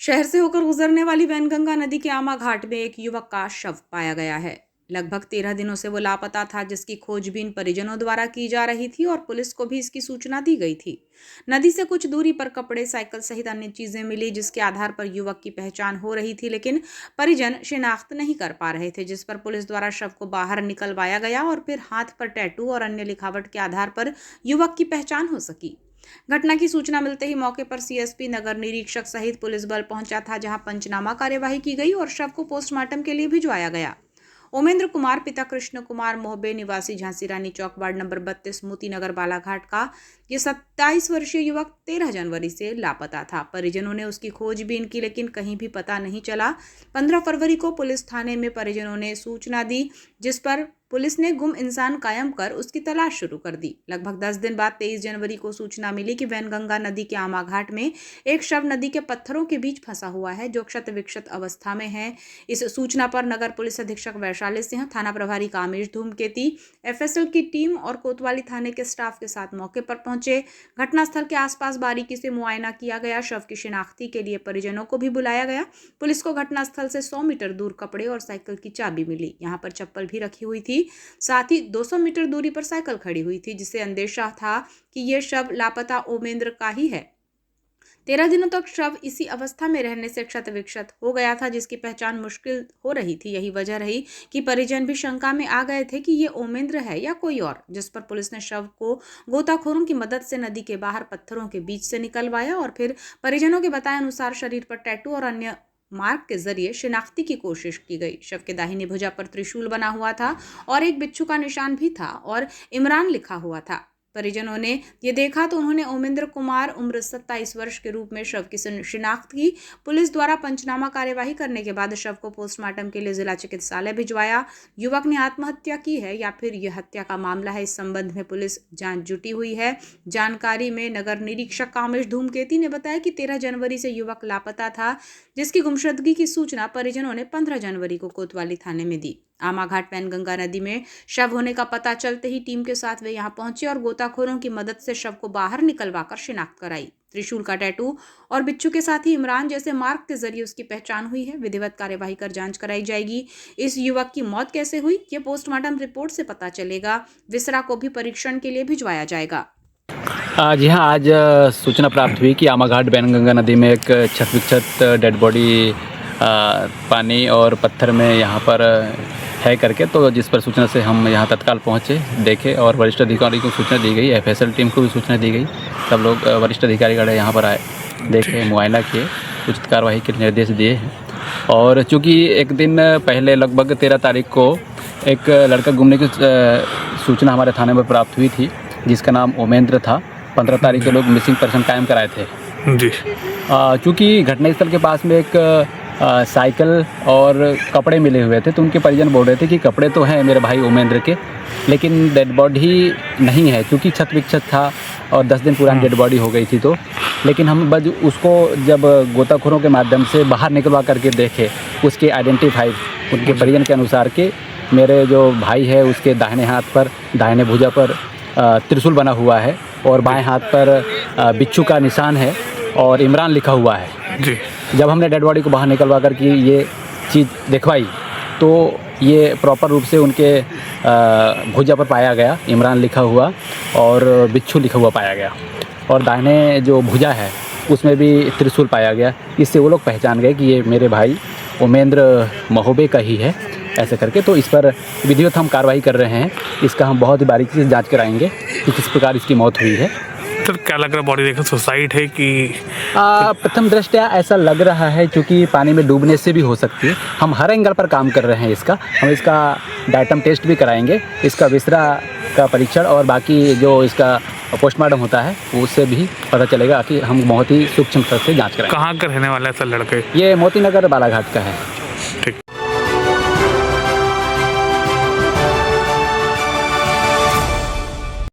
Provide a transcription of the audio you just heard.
शहर से होकर गुजरने वाली वैनगंगा नदी के आमा घाट में एक युवक का शव पाया गया है। लगभग 13 दिनों से वो लापता था, जिसकी खोजबीन परिजनों द्वारा की जा रही थी और पुलिस को भी इसकी सूचना दी गई थी। नदी से कुछ दूरी पर कपड़े, साइकिल सहित अन्य चीजें मिली, जिसके आधार पर युवक की पहचान हो रही थी, लेकिन परिजन शिनाख्त नहीं कर पा रहे थे, जिस पर पुलिस द्वारा शव को बाहर निकलवाया गया और फिर हाथ पर टैटू और अन्य लिखावट के आधार पर युवक की पहचान हो सकी। घटना की सूचना मिलते ही मौके पर सीएसपी, नगर निरीक्षक सहित पुलिस बल पहुंचा था, जहां पंचनामा कार्यवाही की गई और शव को पोस्टमार्टम के लिए भिजवाया गया। ओमेंद्र कुमार पिता कृष्ण कुमार मोहबे, निवासी झांसी रानी चौक, वार्ड नंबर 32, मोती नगर, बालाघाट का ये 27 वर्षीय युवक 13 जनवरी से लापता था। परिजनों ने उसकी खोजबीन की, लेकिन कहीं भी पता नहीं चला। 15 फरवरी को पुलिस थाने में परिजनों ने सूचना दी, जिस पर पुलिस ने गुम इंसान कायम कर उसकी तलाश शुरू कर दी। लगभग 10 दिन बाद 23 जनवरी को सूचना मिली कि वैनगंगा नदी के आमा घाट में एक शव नदी के पत्थरों के बीच फंसा हुआ है, जो क्षत विक्षत अवस्था में है। इस सूचना पर नगर पुलिस अधीक्षक वैशाली सिंह, थाना प्रभारी कामेश धूमकेती, एफएसएल की टीम और कोतवाली थाने के स्टाफ के साथ मौके पर पहुंचे। घटनास्थल के आसपास बारीकी से मुआयना किया गया। शव की शिनाख्ती के लिए परिजनों को भी बुलाया गया। पुलिस को घटनास्थल से 100 मीटर दूर कपड़े और साइकिल की चाबी मिली। यहाँ पर चप्पल भी रखी हुई थी। साथ ही 200 मीटर दूरी पर साइकिल खड़ी हुई थी, जिससे अंदेशा था कि यह शव लापता ओमेंद्र का ही है। 13 दिनों तक शव इसी अवस्था में रहने से क्षत विक्षत हो गया था, जिसकी पहचान मुश्किल हो रही थी। यही वजह रही कि परिजन भी शंका में आ गए थे कि ये ओमेंद्र है या कोई और, जिस पर पुलिस ने शव को गोताखोरों की मदद से नदी के बाहर पत्थरों के बीच से निकलवाया और फिर परिजनों के बताए अनुसार शरीर पर टैटू और अन्य मार्क के जरिए शिनाख्ती की कोशिश की गई। शव के दाहिनी भुजा पर त्रिशूल बना हुआ था और एक बिच्छू का निशान भी था और इमरान लिखा हुआ था। परिजनों ने ये देखा तो उन्होंने ओमेंद्र कुमार उम्र 27 वर्ष के रूप में शव की शिनाख्त की। पुलिस द्वारा पंचनामा कार्यवाही करने के बाद शव को पोस्टमार्टम के लिए जिला चिकित्सालय भिजवाया। युवक ने आत्महत्या की है या फिर यह हत्या का मामला है, इस संबंध में पुलिस जांच जुटी हुई है। जानकारी में नगर निरीक्षक कामेश धूमकेती ने बताया कि 13 जनवरी से युवक लापता था, जिसकी गुमशुदगी की सूचना परिजनों ने 15 जनवरी को कोतवाली थाने में दी। आमा घाट वैनगंगा नदी में शव होने का पता चलते ही टीम के साथ वे यहां पहुंचे और गोताखोरों की मदद से शव को बाहर निकलवाकर शिनाख्त कराई। त्रिशूल का टैटू और बिच्छू के साथ ही इमरान जैसे मार्क के जरिए उसकी पहचान हुई है। विधिवत कार्यवाही कर जांच कराई जाएगी। इस युवक की मौत कैसे हुई, यह पोस्टमार्टम रिपोर्ट से पता चलेगा। विसरा को भी परीक्षण के लिए भिजवाया जाएगा। जी हाँ, आज सूचना प्राप्त हुई कि आमा घाट वैनगंगा नदी में एक क्षत विक्षत डेड बॉडी पानी और पत्थर में यहाँ पर है करके, तो जिस पर सूचना से हम यहाँ तत्काल पहुँचे, देखे और वरिष्ठ अधिकारी को सूचना दी गई, एफएसएल टीम को भी सूचना दी गई। सब लोग वरिष्ठ अधिकारीगण यहाँ पर आए, देखे, मुआयना किए, उचित कार्रवाई के निर्देश दिए हैं। और चूँकि एक दिन पहले लगभग 13 तारीख को एक लड़का घूमने की सूचना हमारे थाने में प्राप्त हुई थी, जिसका नाम ओमेंद्र था। 15 तारीख के लोग मिसिंग पर्सन कायम कराए थे जी। चूँकि घटनास्थल के पास में एक साइकिल और कपड़े मिले हुए थे, तो उनके परिजन बोल रहे थे कि कपड़े तो हैं मेरे भाई ओमेंद्र के, लेकिन डेड बॉडी नहीं है, क्योंकि क्षत विक्षत था और 10 दिन पुरानी डेड बॉडी हो गई थी। तो लेकिन हम बस उसको जब गोताखोरों के माध्यम से बाहर निकलवा करके देखे, उसके आइडेंटिफाई उनके परिजन के अनुसार के मेरे जो भाई है उसके दाहिने हाथ पर, दाहिने भुजा पर त्रिशूल बना हुआ है और बाएं हाथ पर बिच्छू का निशान है और इमरान लिखा हुआ है जी। जब हमने डेड बॉडी को बाहर निकलवा कर के ये चीज़ दिखवाई, तो ये प्रॉपर रूप से उनके भुजा पर पाया गया, इमरान लिखा हुआ और बिच्छू लिखा हुआ पाया गया, और दाहिने जो भुजा है उसमें भी त्रिशूल पाया गया। इससे वो लोग पहचान गए कि ये मेरे भाई ओमेंद्र मोहबे का ही है, ऐसे करके। तो इस पर विधिवत हम कार्रवाई कर रहे हैं। इसका हम बहुत ही बारीकी से जांच कराएंगे कि किस प्रकार इसकी मौत हुई है। सर, क्या लग रहा है, बॉडी देखकर सुसाइड है कि प्रथम दृष्टया ऐसा लग रहा है, क्योंकि पानी में डूबने से भी हो सकती है। हम हर एंगल पर काम कर रहे हैं इसका। हम इसका डायटम टेस्ट भी कराएंगे, इसका विसरा का परीक्षण और बाकी जो इसका पोस्टमार्टम होता है उससे भी पता चलेगा कि हम बहुत ही सूक्ष्म से जांच कराएंगे। कहाँ का रहने वाला है सर लड़के? ये मोती नगर बालाघाट का है।